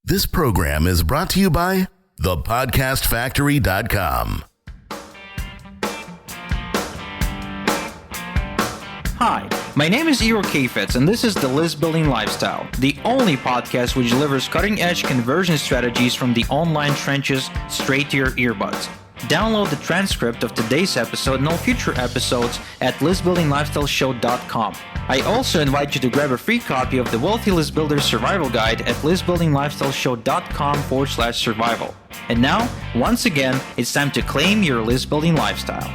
This program is brought to you by thepodcastfactory.com. Hi, my name is Igor Kheifets, and this is the List Building Lifestyle, the only podcast which delivers cutting-edge conversion strategies from the online trenches straight to your earbuds. Download the transcript of today's episode and all future episodes at listbuildinglifestyleshow.com. I also invite you to grab a free copy of the Wealthy List Builder Survival Guide at listbuildinglifestyleshow.com/survival. And now, once again, it's time to claim your list building lifestyle.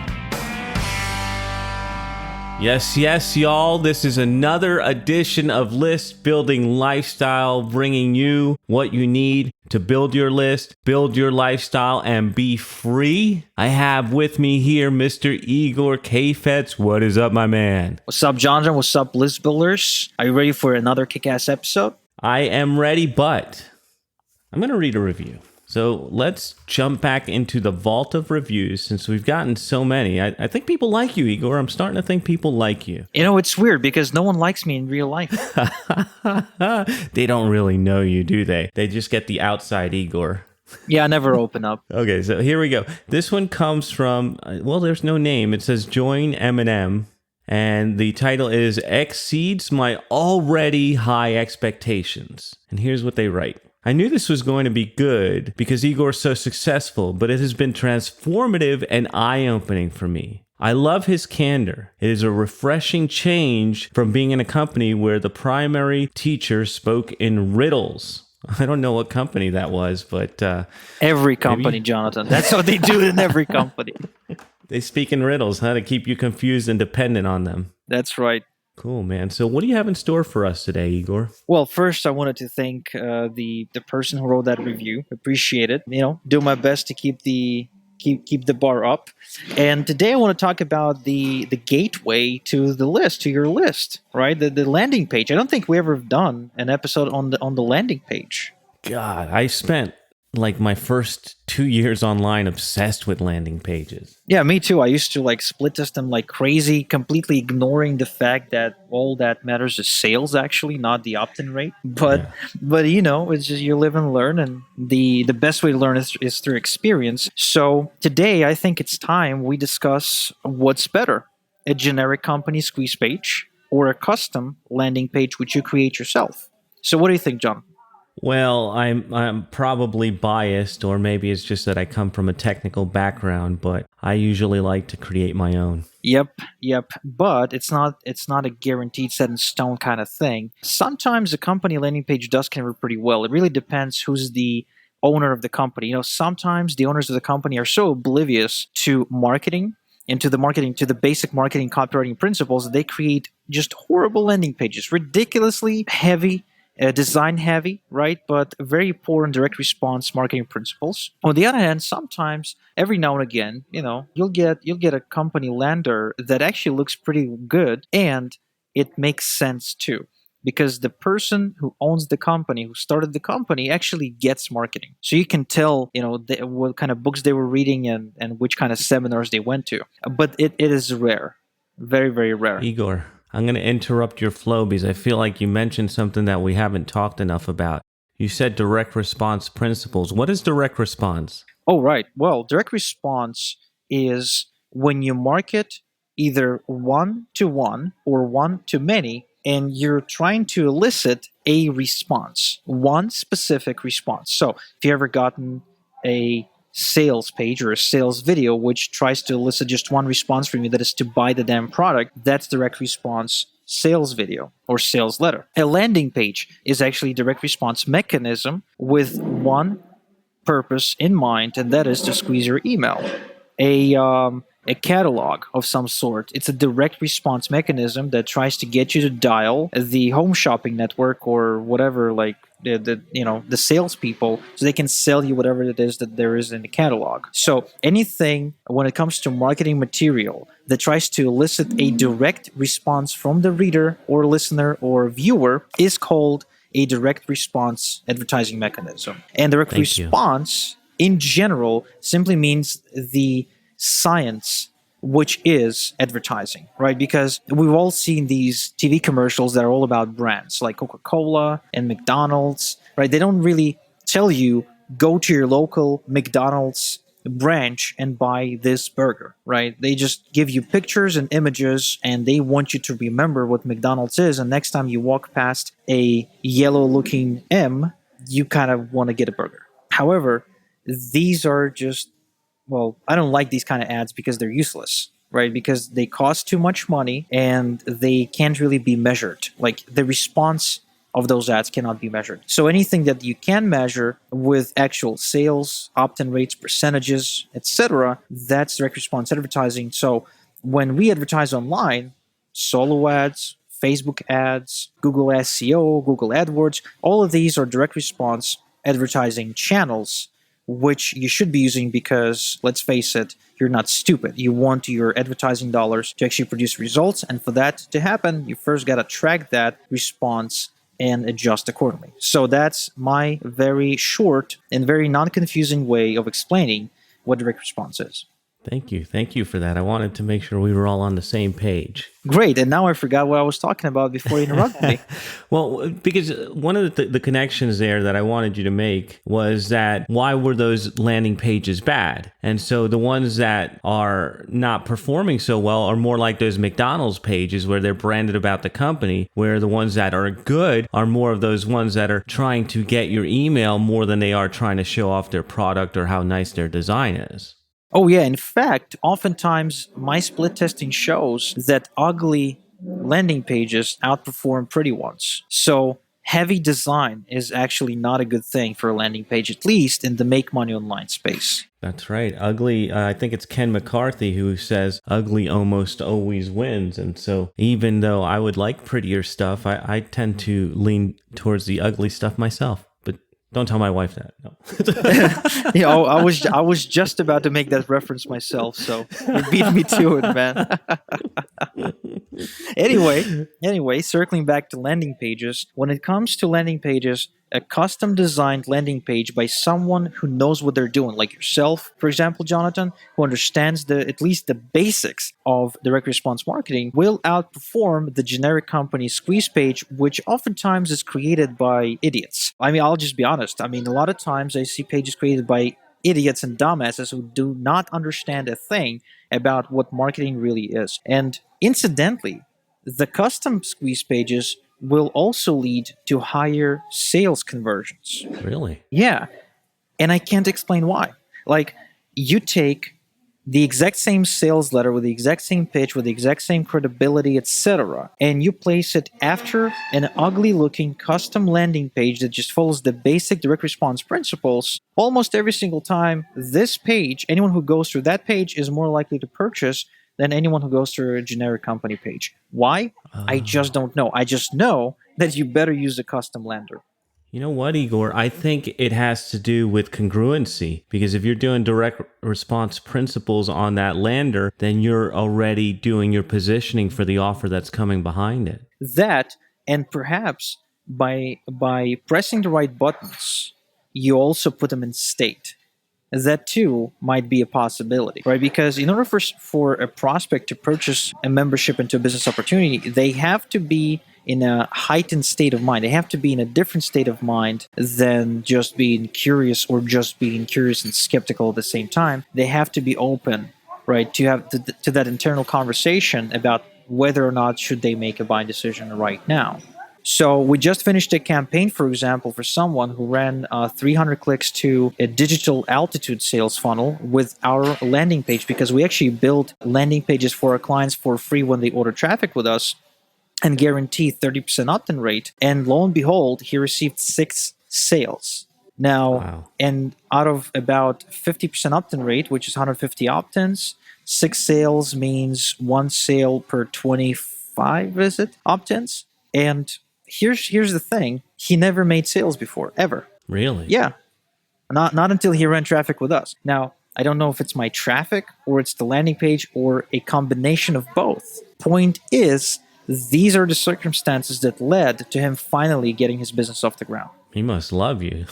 Yes, y'all. This is another edition of List Building Lifestyle, bringing you what you need to build your list, build your lifestyle, and be free. I have with me here Mr. Igor Kheifets. What is up, my man? What's up, Jonathan? What's up, list builders? Are you ready for another kick-ass episode? I am ready, but I'm going to read a review. So let's jump back into the vault of reviews since we've gotten so many. I think people like you, Igor. I'm starting to think people like you. You know, it's weird because no one likes me in real life. They don't really know you, do they? They just get the outside Igor. Yeah, I never open up. Okay, so here we go. This one comes from, well, there's no name. It says Join Eminem. And the title is Exceeds My Already High Expectations. And here's what they write. I knew this was going to be good because Igor's so successful, but it has been transformative and eye-opening for me. I love his candor. It is a refreshing change from being in a company where the primary teacher spoke in riddles. I don't know what company that was, but... every company, Jonathan. That's what they do in every company. They speak in riddles, huh? To keep you confused and dependent on them. That's right. Cool, man. So what do you have in store for us today, Igor? Well, first, I wanted to thank the person who wrote that review. Appreciate it. You know, do my best to keep the bar up. And today I want to talk about the gateway to the list, to your list, right? The landing page. I don't think we ever have done an episode on the landing page. God, I spent like my first 2 years online obsessed with landing pages. Yeah, me too. I used to like split test them like crazy, completely ignoring the fact that all that matters is sales, actually, not the opt-in rate. But you know, it's just you live and learn, and the best way to learn is through experience. So today, I think it's time we discuss what's better: a generic company squeeze page or a custom landing page which you create yourself. So what do you think, John? Well, I'm probably biased, or maybe it's just that I come from a technical background, but I usually like to create my own. Yep. But it's not a guaranteed set in stone kind of thing. Sometimes a company landing page does convert pretty well. It really depends who's the owner of the company. You know, sometimes the owners of the company are so oblivious to marketing and to the basic marketing copywriting principles that they create just horrible landing pages, ridiculously heavy, design heavy, right? But very poor and direct response marketing principles. On the other hand, sometimes, every now and again, you know, you'll get a company lander that actually looks pretty good, and it makes sense too, because the person who owns the company, who started the company, actually gets marketing. So you can tell, you know, what kind of books they were reading and which kind of seminars they went to. But it is rare, very, very rare. Igor, I'm going to interrupt your flow because I feel like you mentioned something that we haven't talked enough about. You said direct response principles. What is direct response? Oh, right. Well, direct response is when you market either one-to-one or one-to-many, and you're trying to elicit a response, one specific response. So if you ever gotten a sales page or a sales video which tries to elicit just one response from you, that is to buy the damn product, that's direct response sales video or sales letter. A landing page is actually a direct response mechanism with one purpose in mind, and that is to squeeze your email. A catalog of some sort. It's a direct response mechanism that tries to get you to dial the home shopping network or whatever, like the salespeople, so they can sell you whatever it is that there is in the catalog. So anything when it comes to marketing material that tries to elicit a direct response from the reader or listener or viewer is called a direct response advertising mechanism. And direct response in general simply means the science which is advertising, right? Because we've all seen these TV commercials that are all about brands like Coca-Cola and McDonald's, right? They don't really tell you, go to your local McDonald's branch and buy this burger, right? They just give you pictures and images, and they want you to remember what McDonald's is. And next time you walk past a yellow looking M, you kind of want to get a burger. However, these are just, well, I don't like these kind of ads because they're useless, right? Because they cost too much money and they can't really be measured. Like, the response of those ads cannot be measured. So anything that you can measure with actual sales, opt-in rates, percentages, etc., that's direct response advertising. So when we advertise online, solo ads, Facebook ads, Google SEO, Google AdWords, all of these are direct response advertising channels, which you should be using because, let's face it, you're not stupid. You want your advertising dollars to actually produce results. And for that to happen, you first got to track that response and adjust accordingly. So that's my very short and very non-confusing way of explaining what direct response is. Thank you. Thank you for that. I wanted to make sure we were all on the same page. Great. And now I forgot what I was talking about before you interrupted me. Well, because one of the connections there that I wanted you to make was that why were those landing pages bad? And so the ones that are not performing so well are more like those McDonald's pages where they're branded about the company, where the ones that are good are more of those ones that are trying to get your email more than they are trying to show off their product or how nice their design is. Oh, yeah. In fact, oftentimes my split testing shows that ugly landing pages outperform pretty ones. So heavy design is actually not a good thing for a landing page, at least in the make money online space. That's right. Ugly, I think it's Ken McCarthy who says ugly almost always wins. And so even though I would like prettier stuff, I tend to lean towards the ugly stuff myself. Don't tell my wife that. No. I was just about to make that reference myself, so you beat me to it, man. Anyway, circling back to landing pages, when it comes to landing pages, a custom designed landing page by someone who knows what they're doing, like yourself, for example, Jonathan, who understands at least the basics of direct response marketing, will outperform the generic company squeeze page, which oftentimes is created by idiots. I mean, I'll just be honest. I mean, a lot of times I see pages created by idiots and dumbasses who do not understand a thing about what marketing really is. And incidentally, the custom squeeze pages will also lead to higher sales conversions. Really? Yeah. And I can't explain why. Like, you take the exact same sales letter with the exact same pitch, with the exact same credibility, etc., and you place it after an ugly-looking custom landing page that just follows the basic direct response principles. Almost every single time, this page, anyone who goes through that page is more likely to purchase than anyone who goes through a generic company page. Why? I just don't know. I just know that you better use a custom lander. You know what, Igor? I think it has to do with congruency, because if you're doing direct response principles on that lander, then you're already doing your positioning for the offer that's coming behind it. That, and perhaps by pressing the right buttons, you also put them in state. That too might be a possibility, right? Because in order for a prospect to purchase a membership into a business opportunity, they have to be in a heightened state of mind. They have to be in a different state of mind than just being curious or just being curious and skeptical at the same time. They have to be open, right, to have to that internal conversation about whether or not should they make a buying decision right now. So we just finished a campaign, for example, for someone who ran 300 clicks to a digital altitude sales funnel with our landing page, because we actually built landing pages for our clients for free when they order traffic with us and guarantee 30% opt-in rate. And lo and behold, he received 6 sales. Now, Wow. And out of about 50% opt-in rate, which is 150 opt-ins, 6 sales means 1 sale per 25, is it, opt-ins? And here's the thing. He never made sales before, ever. Really? Yeah. Not until he ran traffic with us. Now, I don't know if it's my traffic or it's the landing page or a combination of both. Point is, these are the circumstances that led to him finally getting his business off the ground. He must love you.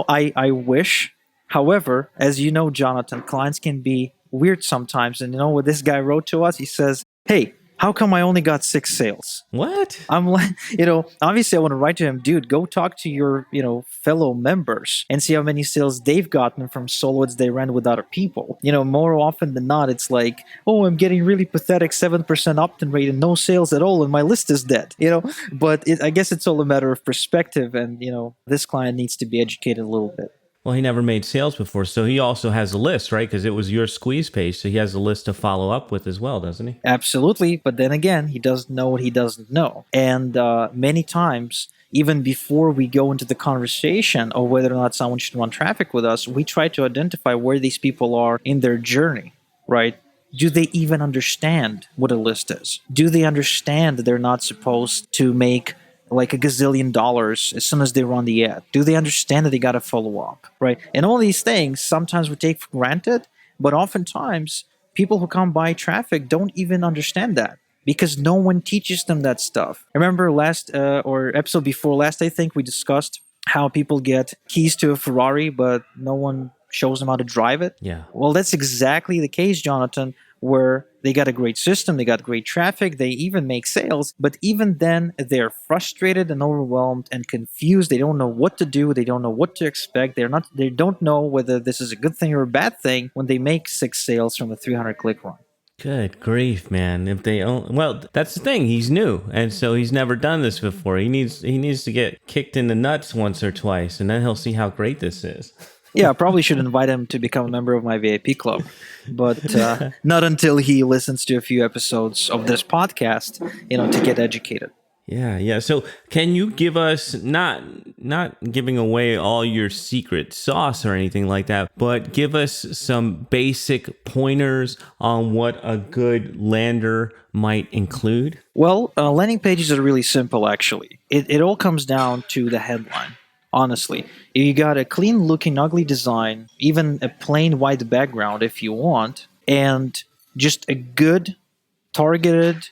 I wish However, as you know, Jonathan, clients can be weird sometimes. And you know what this guy wrote to us? He says, "Hey, how come I only got 6 sales?" What? I'm like, obviously I want to write to him, dude, go talk to your, fellow members and see how many sales they've gotten from soloids they ran with other people. More often than not, it's like, oh, I'm getting really pathetic 7% opt-in rate and no sales at all, and my list is dead. But I guess it's all a matter of perspective, and this client needs to be educated a little bit. Well, he never made sales before, so he also has a list, right? Because it was your squeeze page, so he has a list to follow up with as well, doesn't he? Absolutely, but then again, he doesn't know what he doesn't know. And many times, even before we go into the conversation of whether or not someone should run traffic with us, we try to identify where these people are in their journey, right? Do they even understand what a list is? Do they understand that they're not supposed to make like $1 gazillion as soon as they run the ad? Do they understand that they got to follow up, right? And all these things sometimes we take for granted, but oftentimes people who come by traffic don't even understand that because no one teaches them that stuff. I remember last or episode before last, I think we discussed how people get keys to a Ferrari, but no one shows them how to drive it. Yeah. Well, that's exactly the case, Jonathan, where they got a great system, they got great traffic, they even make sales, but even then they're frustrated and overwhelmed and confused. They don't know what to do, they don't know what to expect. They don't know whether this is a good thing or a bad thing when they make 6 sales from a 300 click run. Good grief, man! Well, that's the thing. He's new, and so he's never done this before. He needs to get kicked in the nuts once or twice, and then he'll see how great this is. Yeah, I probably should invite him to become a member of my VIP club, but not until he listens to a few episodes of this podcast, to get educated. Yeah. So can you give us, not giving away all your secret sauce or anything like that, but give us some basic pointers on what a good lander might include? Well, landing pages are really simple, actually. It all comes down to the headline. Honestly, you got a clean looking ugly design, even a plain white background if you want, and just a good targeted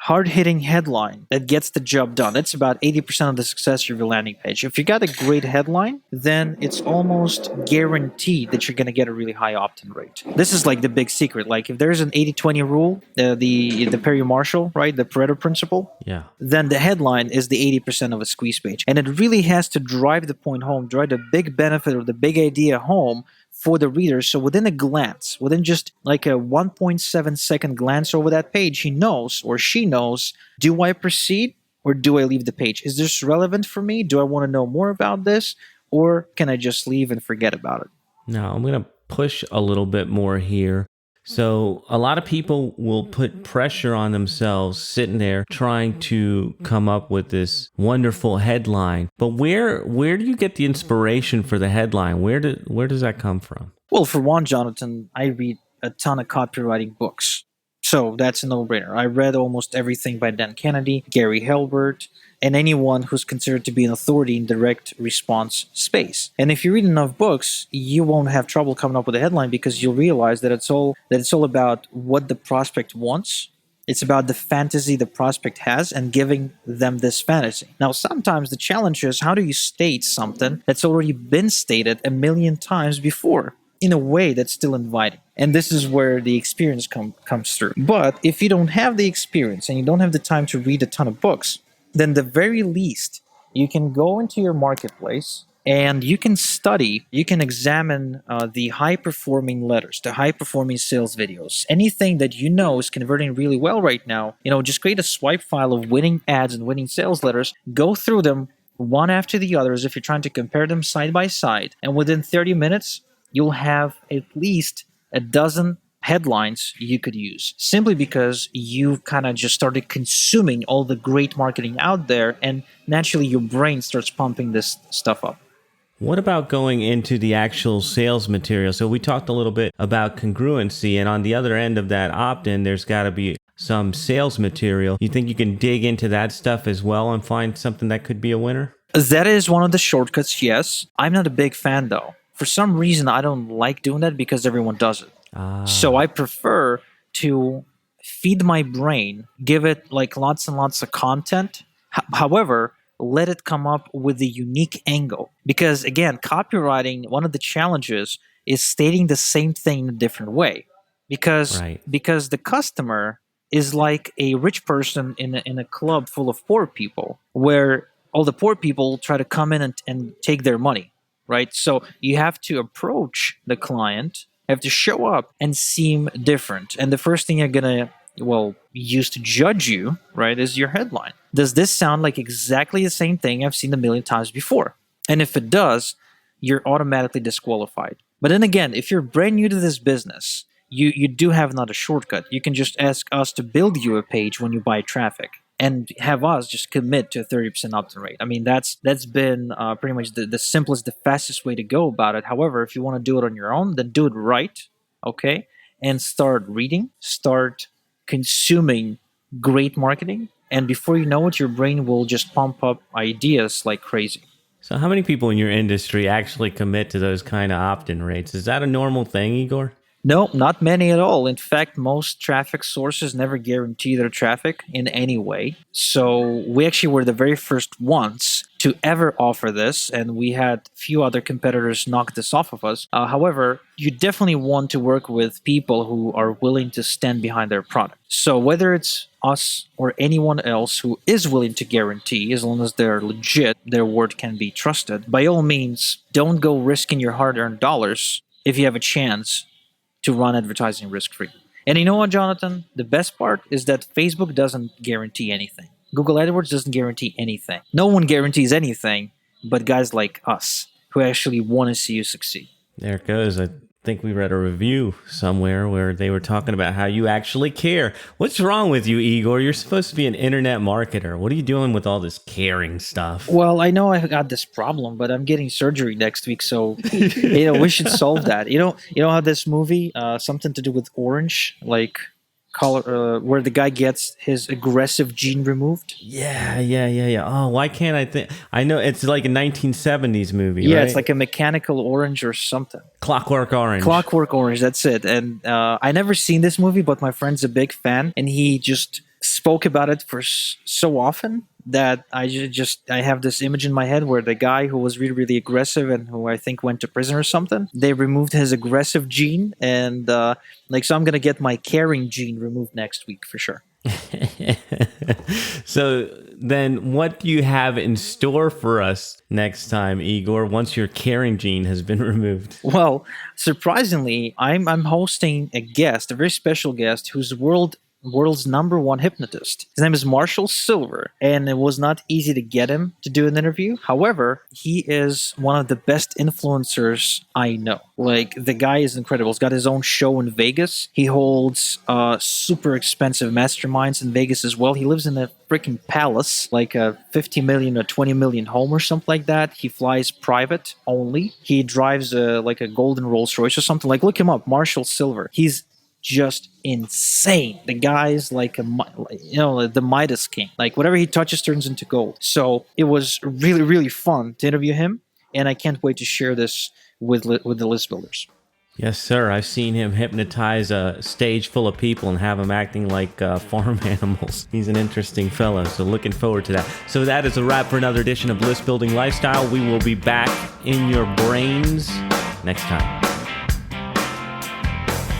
hard-hitting headline that gets the job done. That's about 80% of the success of your landing page. If you got a great headline, then it's almost guaranteed that you're going to get a really high opt-in rate. This is like the big secret. Like if there's an 80-20 rule, the Perry-Marshall, right, the Pareto principle, yeah, then the headline is the 80% of a squeeze page. And it really has to drive the point home, drive the big benefit or the big idea home for the reader. So within a glance, within just like a 1.7 second glance over that page, he knows or she knows, do I proceed or do I leave the page? Is this relevant for me? Do I want to know more about this? Or can I just leave and forget about it? Now, I'm going to push a little bit more here. So a lot of people will put pressure on themselves sitting there trying to come up with this wonderful headline. But where do you get the inspiration for the headline? Where does that come from? Well, for one, Jonathan, I read a ton of copywriting books. So that's a no-brainer. I read almost everything by Dan Kennedy, Gary Halbert, and anyone who's considered to be an authority in direct response space. And if you read enough books, you won't have trouble coming up with a headline because you'll realize that it's all about what the prospect wants. It's about the fantasy the prospect has and giving them this fantasy. Now, sometimes the challenge is how do you state something that's already been stated a million times before in a way that's still inviting. And this is where the experience comes through. But if you don't have the experience and you don't have the time to read a ton of books, then the very least, you can go into your marketplace and you can study, you can examine the high-performing letters, the high-performing sales videos. Anything that you know is converting really well right now, just create a swipe file of winning ads and winning sales letters, go through them one after the other as if you're trying to compare them side by side. And within 30 minutes, you'll have at least a dozen headlines you could use simply because you've kind of just started consuming all the great marketing out there, and naturally your brain starts pumping this stuff up. What about going into the actual sales material? So we talked a little bit about congruency, and on the other end of that opt-in, there's got to be some sales material. You think you can dig into that stuff as well and find something that could be a winner? That is one of the shortcuts, yes. I'm not a big fan though. For some reason, I don't like doing that because everyone does it. So I prefer to feed my brain, give it like lots and lots of content. However, let it come up with a unique angle. Because again, copywriting, one of the challenges is stating the same thing in a different way. Because Right. because the customer is like a rich person in a club full of poor people, where all the poor people try to come in and take their money, right? So you have to approach the client, have to show up and seem different. And the first thing you're gonna use to judge you, right, is your headline. Does this sound like exactly the same thing I've seen a million times before? And if it does, you're automatically disqualified. But then again, if you're brand new to this business, you do have another shortcut. You can just ask us to build you a page when you buy traffic, and have us just commit to a 30% opt-in rate. I mean, that's been pretty much the simplest, the fastest way to go about it. However, if you want to do it on your own, then do it right, okay? And start reading, start consuming great marketing, and before you know it, your brain will just pump up ideas like crazy. So how many people in your industry actually commit to those kind of opt-in rates? Is that a normal thing, Igor? No, not many at all. In fact, most traffic sources never guarantee their traffic in any way. So we actually were the very first ones to ever offer this, and we had few other competitors knock this off of us. However, you definitely want to work with people who are willing to stand behind their product. So whether it's us or anyone else who is willing to guarantee, as long as they're legit, their word can be trusted, by all means, don't go risking your hard-earned dollars if you have a chance to run advertising risk-free. And you know what, Jonathan? The best part is that Facebook doesn't guarantee anything. Google AdWords doesn't guarantee anything. No one guarantees anything but guys like us who actually want to see you succeed. There it goes. I think we read a review somewhere where they were talking about how you actually care. What's wrong with you, Igor? You're supposed to be an internet marketer. What are you doing with all this caring stuff? Well, I know I got this problem, but I'm getting surgery next week, so we should solve that. You know how this movie, something to do with orange, like color, where the guy gets his aggressive gene removed? Yeah. Oh, why can't I think? I know it's like a 1970s movie, Yeah, right? it's like a mechanical orange or something. Clockwork Orange. Clockwork Orange, that's it. And I never seen this movie, but my friend's a big fan, and he just spoke about it for so often that I have this image in my head where the guy who was really, really aggressive and who I think went to prison or something, they removed his aggressive gene, and so I'm gonna get my caring gene removed next week for sure. So then what do you have in store for us next time, Igor, once your caring gene has been removed? Well, surprisingly, I'm hosting a guest, a very special guest, whose world's #1 hypnotist. His name is Marshall Silver, and it was not easy to get him to do an interview. However, he is one of the best influencers I know. Like, the guy is incredible. He's got his own show in Vegas. He holds super expensive masterminds in Vegas as well. He lives in a freaking palace, like a 50 million or 20 million home or something like that. He flies private only. He drives like a golden Rolls Royce or something. Like, look him up, Marshall Silver. He's just insane. The guy's like the Midas king. Like, whatever he touches turns into gold. So it was really, really fun to interview him, and I can't wait to share this with the list builders. Yes, sir. I've seen him hypnotize a stage full of people and have them acting like farm animals. He's an interesting fellow, so looking forward to that. So that is a wrap for another edition of List Building Lifestyle. We will be back in your brains next time.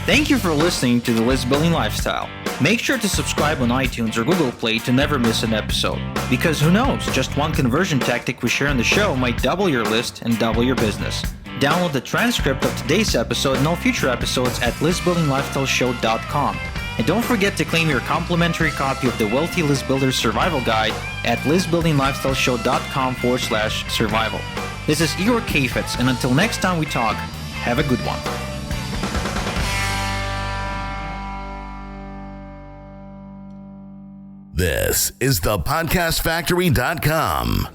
Thank you for listening to the List Building Lifestyle. Make sure to subscribe on iTunes or Google Play to never miss an episode. Because who knows, just one conversion tactic we share on the show might double your list and double your business. Download the transcript of today's episode and all future episodes at listbuildinglifestyleshow.com. And don't forget to claim your complimentary copy of the Wealthy List Builder Survival Guide at listbuildinglifestyleshow.com/survival. This is Igor Kheifets, and until next time we talk, have a good one. This is the podcastfactory.com.